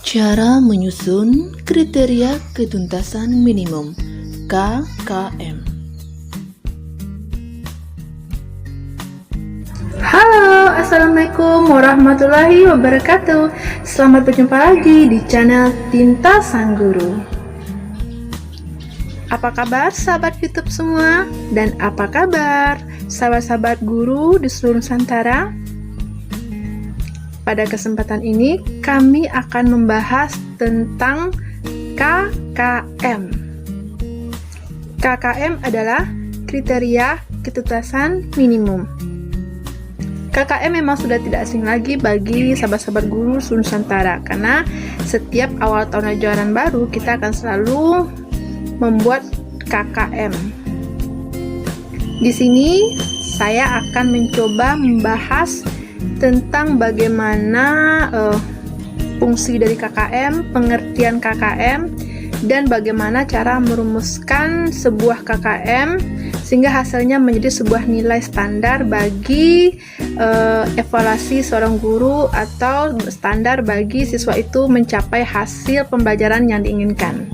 Cara menyusun kriteria ketuntasan minimum KKM. Halo, assalamualaikum warahmatullahi wabarakatuh. Selamat berjumpa lagi di channel Tinta Sang Guru. Apa kabar sahabat YouTube semua? Dan apa kabar sahabat-sahabat guru di seluruh Nusantara? Pada kesempatan ini kami akan membahas tentang KKM. KKM adalah kriteria ketuntasan minimum. KKM memang sudah tidak asing lagi bagi sahabat-sahabat guru seluruh Nusantara, karena setiap awal tahun ajaran baru kita akan selalu membuat KKM. Di sini saya akan mencoba membahas tentang bagaimana fungsi dari KKM, pengertian KKM, dan bagaimana cara merumuskan sebuah KKM sehingga hasilnya menjadi sebuah nilai standar bagi evaluasi seorang guru atau standar bagi siswa itu mencapai hasil pembelajaran yang diinginkan.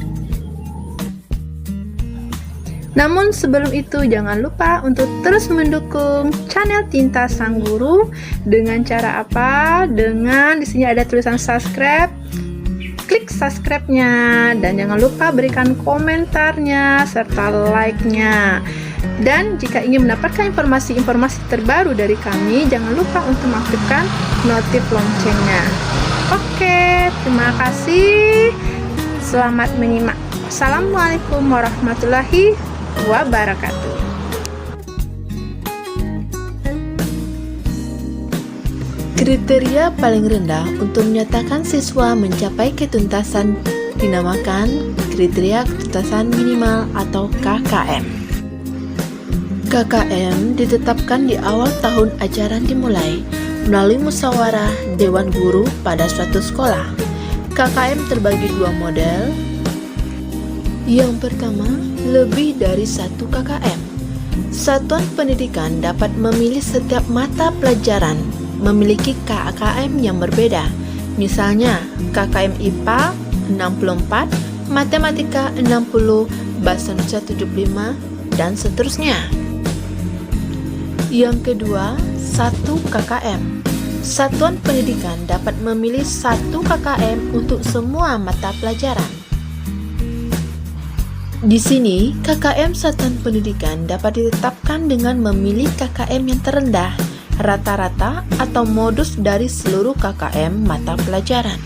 Namun sebelum itu jangan lupa untuk terus mendukung channel Tinta Sang Guru dengan cara apa? Dengan di sini ada tulisan subscribe. Klik subscribe-nya dan jangan lupa berikan komentarnya serta like-nya. Dan jika ingin mendapatkan informasi-informasi terbaru dari kami, jangan lupa untuk mengaktifkan notif loncengnya. Oke, terima kasih. Selamat menyimak. Assalamualaikum warahmatullahi wabarakatuh. Kriteria paling rendah untuk menyatakan siswa mencapai ketuntasan dinamakan kriteria ketuntasan minimal atau KKM. KKM ditetapkan di awal tahun ajaran dimulai melalui musyawarah Dewan Guru pada suatu sekolah. KKM terbagi dua model. Yang pertama, lebih dari satu KKM. Satuan pendidikan dapat memilih setiap mata pelajaran memiliki KKM yang berbeda. Misalnya, KKM IPA 64, Matematika 60, Bahasa Indonesia 75, dan seterusnya. Yang kedua, satu KKM. Satuan pendidikan dapat memilih satu KKM untuk semua mata pelajaran. Di sini, KKM satuan pendidikan dapat ditetapkan dengan memilih KKM yang terendah, rata-rata atau modus dari seluruh KKM mata pelajaran.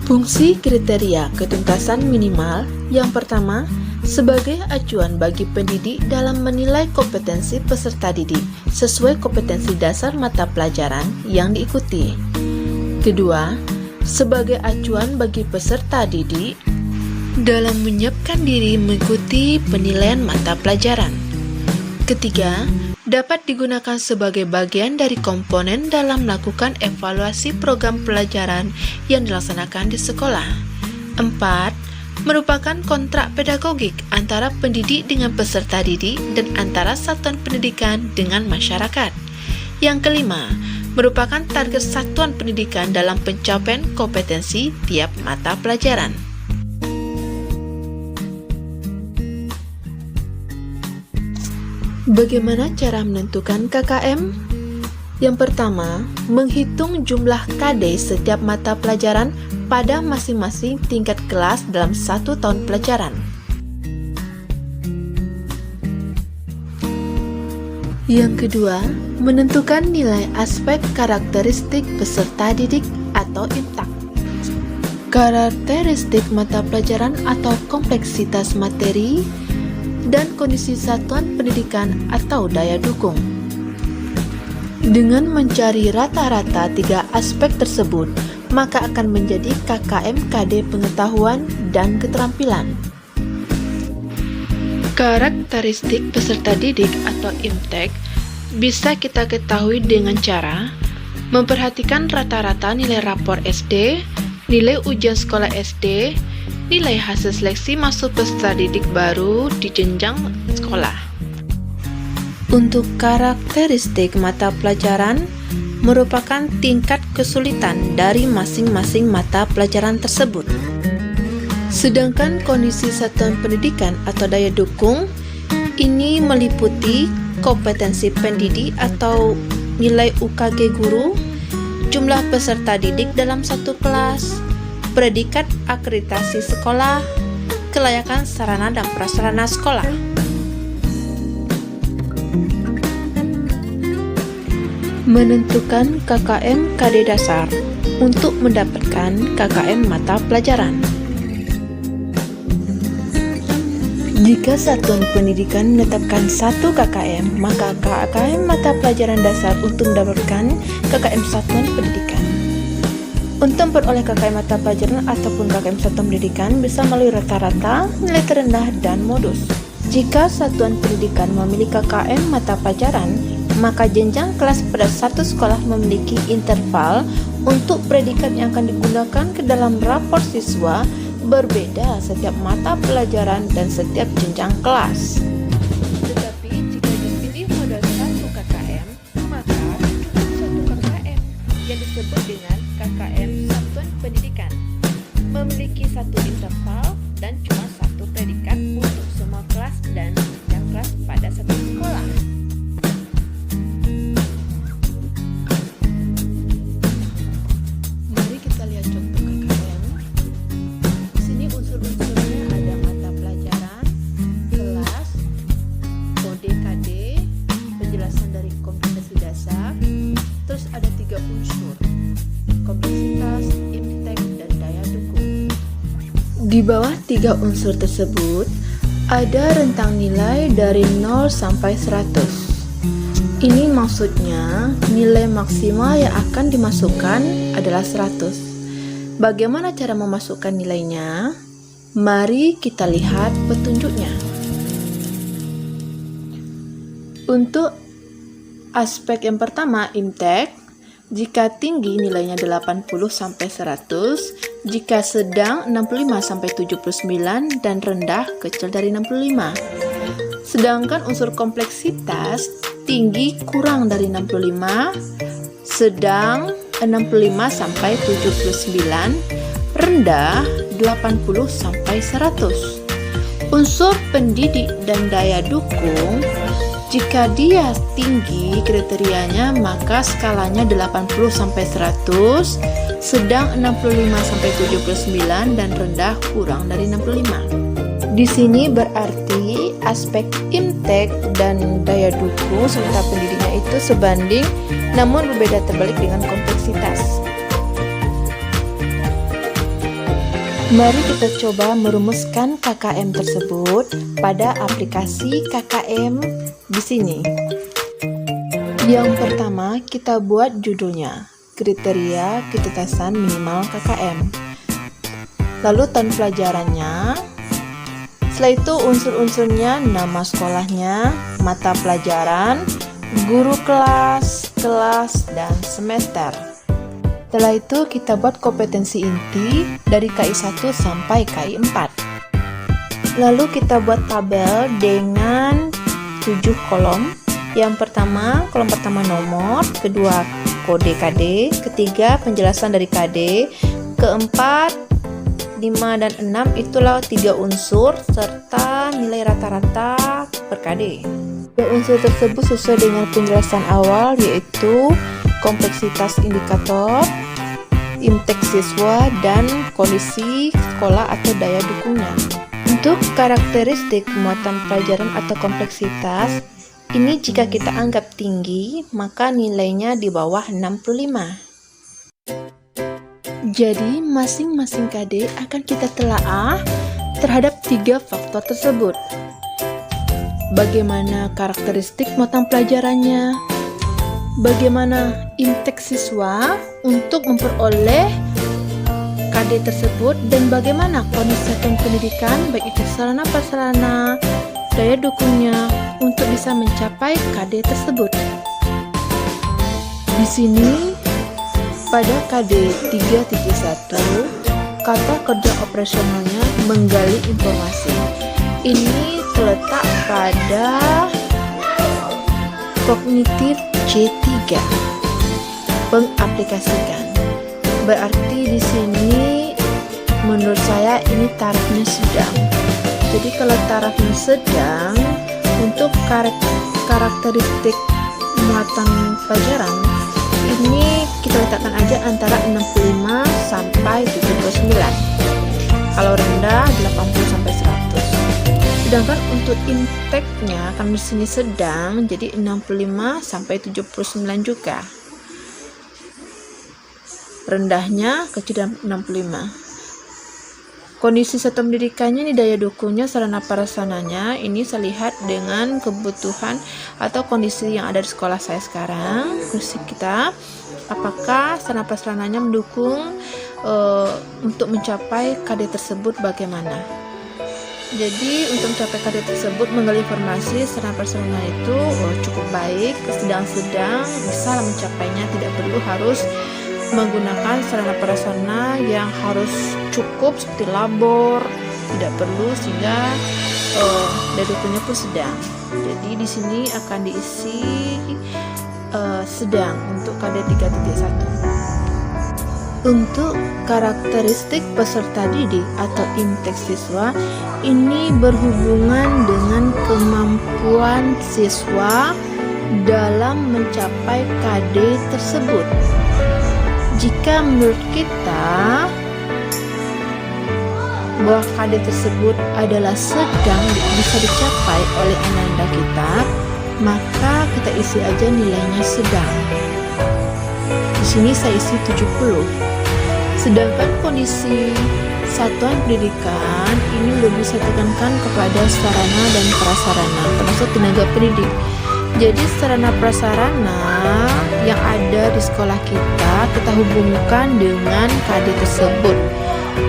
Fungsi kriteria ketuntasan minimal yang pertama, sebagai acuan bagi pendidik dalam menilai kompetensi peserta didik sesuai kompetensi dasar mata pelajaran yang diikuti. Kedua, sebagai acuan bagi peserta didik dalam menyiapkan diri mengikuti penilaian mata pelajaran. Ketiga, dapat digunakan sebagai bagian dari komponen dalam melakukan evaluasi program pelajaran yang dilaksanakan di sekolah. Empat, merupakan kontrak pedagogik antara pendidik dengan peserta didik dan antara satuan pendidikan dengan masyarakat. Yang kelima, merupakan target satuan pendidikan dalam pencapaian kompetensi tiap mata pelajaran. Bagaimana cara menentukan KKM? Yang pertama, menghitung jumlah KD setiap mata pelajaran pada masing-masing tingkat kelas dalam satu tahun pelajaran. Yang kedua, menentukan nilai aspek karakteristik peserta didik atau IMTAK. Karakteristik mata pelajaran atau kompleksitas materi dan kondisi satuan pendidikan atau daya dukung. Dengan mencari rata-rata tiga aspek tersebut, maka akan menjadi KKM KD pengetahuan dan keterampilan. Karakteristik peserta didik atau IMTEK bisa kita ketahui dengan cara memperhatikan rata-rata nilai rapor SD, nilai ujian sekolah SD, nilai hasil seleksi masuk peserta didik baru di jenjang sekolah. Untuk karakteristik mata pelajaran merupakan tingkat kesulitan dari masing-masing mata pelajaran tersebut. Sedangkan kondisi satuan pendidikan atau daya dukung ini meliputi kompetensi pendidik atau nilai UKG guru, jumlah peserta didik dalam satu kelas, predikat akreditasi sekolah, kelayakan sarana dan prasarana sekolah. Menentukan KKM KD dasar untuk mendapatkan KKM mata pelajaran. Jika satuan pendidikan menetapkan satu KKM, maka KKM mata pelajaran dasar untuk mendapatkan KKM satuan pendidikan. Untuk memperoleh KKM mata pelajaran ataupun KKM satuan pendidikan bisa melalui rata-rata, nilai terendah, dan modus. Jika satuan pendidikan memiliki KKM mata pelajaran, maka jenjang kelas pada satu sekolah memiliki interval untuk predikat yang akan digunakan ke dalam rapor siswa berbeda setiap mata pelajaran dan setiap jenjang kelas. Tetapi jika dipilih model satu KKM, maka satu KKM yang disebut dengan KKM satuan pendidikan memiliki satu interval dan cuma satu predikat untuk semua kelas dan jenjang kelas pada satu sekolah. Mari kita lihat contoh KKM. Di sini unsur-unsurnya ada mata pelajaran, kelas, kode KD, penjelasan dari kompetensi dasar, terus ada 3 unsur, kompleksitas, imtek, dan daya dukung. Di bawah 3 unsur tersebut, ada rentang nilai dari 0 sampai 100. Ini maksudnya nilai maksimal yang akan dimasukkan adalah 100. Bagaimana cara memasukkan nilainya? Mari kita lihat petunjuknya. Untuk aspek yang pertama, imtek, jika tinggi nilainya 80 sampai 100, jika sedang 65 sampai 79 dan rendah kecil dari 65. Sedangkan unsur kompleksitas tinggi kurang dari 65, sedang 65 sampai 79, rendah 80 sampai 100. Unsur pendidik dan daya dukung, jika dia tinggi kriterianya maka skalanya 80 sampai 100, sedang 65 sampai 79 dan rendah kurang dari 65. Di sini berarti aspek imtek dan daya dukung serta pendidiknya itu sebanding namun berbeda terbalik dengan kompleksitas. Mari kita coba merumuskan KKM tersebut pada aplikasi KKM di sini. Yang pertama, kita buat judulnya, kriteria ketutasan minimal KKM. Lalu tahun pelajarannya. Setelah itu unsur-unsurnya, nama sekolahnya, mata pelajaran, guru kelas, dan semester. Setelah itu kita buat kompetensi inti dari KI 1 sampai KI 4. Lalu kita buat tabel dengan 7 kolom. Yang pertama, kolom pertama nomor, kedua kode KD, ketiga penjelasan dari KD, keempat 5 dan 6 itulah 3 unsur serta nilai rata-rata per KD. Unsur tersebut sesuai dengan penjelasan awal yaitu kompleksitas indikator, imtek siswa, dan kondisi sekolah atau daya dukungnya. Untuk karakteristik muatan pelajaran atau kompleksitas, ini jika kita anggap tinggi, maka nilainya di bawah 65. Jadi, masing-masing KD akan kita telaah terhadap 3 faktor tersebut. Bagaimana karakteristik muatan pelajarannya, bagaimana imtek siswa untuk memperoleh KD tersebut, dan bagaimana kondisi satuan pendidikan baik itu sarana prasarana, daya dukungnya untuk bisa mencapai KD tersebut. Di sini pada KD 3.1 kata kerja operasionalnya menggali informasi. Ini terletak pada Kognitif C3. Pengaplikasikan. Berarti di sini menurut saya ini tarafnya sedang. Jadi kalau tarafnya sedang, untuk karakteristik muatan pelajaran ini kita letakkan aja antara 65 sampai 79. Kalau rendah 80 sampai 100. Sedangkan untuk intake-nya kan di sini sedang, jadi 65 sampai 79 juga. Rendahnya kecil 65. Kondisi satuan pendidikannya, ini daya dukungnya, sarana prasarananya, ini saya lihat dengan kebutuhan atau kondisi yang ada di sekolah saya sekarang, kondisi kita, apakah sarana prasarananya mendukung untuk mencapai KD tersebut bagaimana. Jadi untuk mencapai KD tersebut, menggali informasi sarana prasarana itu cukup baik, sedang-sedang bisa mencapainya, tidak perlu harus menggunakan sarana prasarana yang harus cukup seperti labor, tidak perlu, sehingga daya dukungnya pun sedang. Jadi di sini akan diisi sedang untuk KD 3.1. Untuk karakteristik peserta didik atau intake siswa, ini berhubungan dengan kemampuan siswa dalam mencapai KD tersebut. Jika menurut kita bahwa KD tersebut adalah sedang bisa dicapai oleh anak-anak kita, maka kita isi aja nilainya sedang. Di sini saya isi 70. Sedangkan kondisi satuan pendidikan ini lebih saya tekankan kepada sarana dan prasarana, termasuk tenaga pendidik. Jadi sarana prasarana yang ada di sekolah kita hubungkan dengan KD tersebut.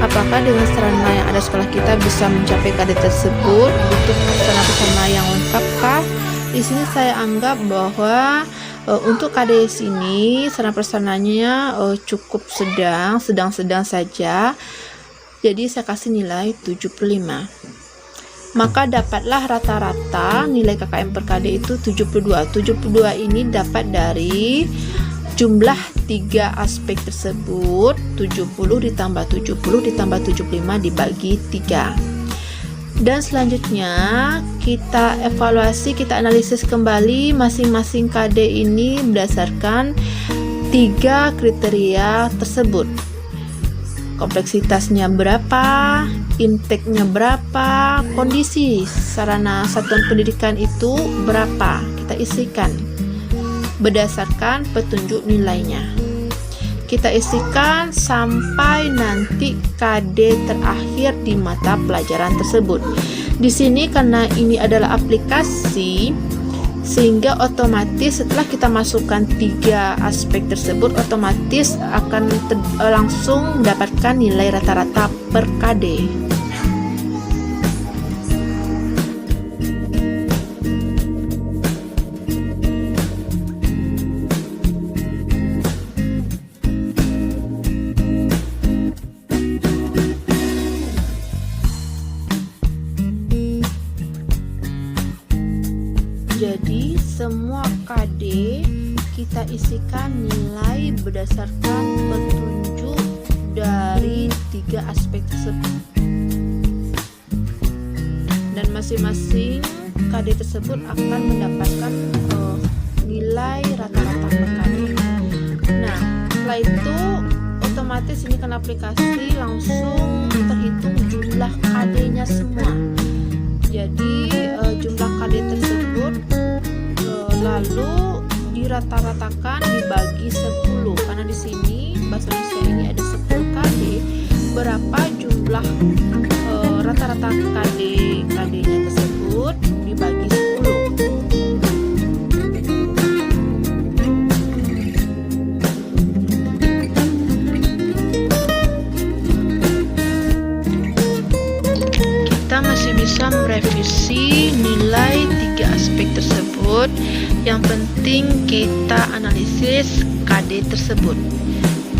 Apakah dengan sarana yang ada di sekolah kita bisa mencapai KD tersebut? Butuh sarana prasarana yang lengkapkah? Di sini saya anggap bahwa untuk KD sini sarana prasarananya cukup sedang-sedang saja. Jadi saya kasih nilai 75. Maka dapatlah rata-rata nilai KKM per KD itu 72. 72 ini dapat dari jumlah 3 aspek tersebut, 70 ditambah 70 ditambah 75 dibagi 3. Dan selanjutnya kita evaluasi, kita analisis kembali masing-masing KD ini berdasarkan 3 kriteria tersebut. Kompleksitasnya berapa, intake-nya berapa, kondisi sarana satuan pendidikan itu berapa, kita isikan berdasarkan petunjuk nilainya. Kita isikan sampai nanti KD terakhir di mata pelajaran tersebut. Di sini karena ini adalah aplikasi, sehingga otomatis setelah kita masukkan 3 aspek tersebut, otomatis akan langsung mendapatkan nilai rata-rata per KD. Jadi semua KD kita isikan nilai berdasarkan petunjuk dari 3 aspek tersebut. Dan masing-masing KD tersebut akan mendapatkan nilai rata-rata per KD. Nah, setelah itu otomatis ini kan aplikasi langsung terhitung jumlah KD-nya semua. Jadi jumlah KD tersebut lalu dirata-ratakan dibagi 10, karena di sini bahasa Indonesia ini ada 10 KD. Berapa jumlah rata-rata KD-nya tersebut dibagi 10. Kita masih bisa merevisi nilai 3 aspek tersebut. Yang penting kita analisis KD tersebut.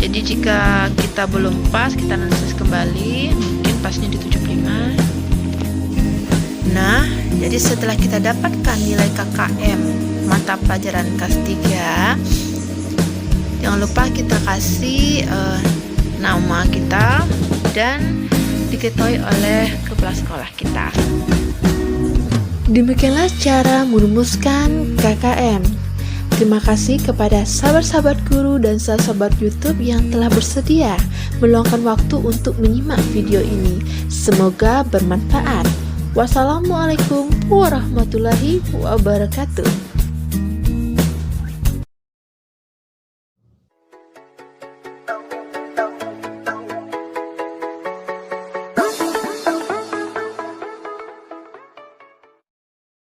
Jadi jika kita belum pas, kita analisis kembali, mungkin pasnya di 75. Nah, jadi setelah kita dapatkan nilai KKM mata pelajaran kelas 3. Jangan lupa kita kasih nama kita dan diketahui oleh kepala sekolah kita. Demikianlah cara merumuskan KKM. Terima kasih kepada sahabat-sahabat guru dan sahabat YouTube yang telah bersedia meluangkan waktu untuk menyimak video ini. Semoga bermanfaat. Wassalamualaikum warahmatullahi wabarakatuh.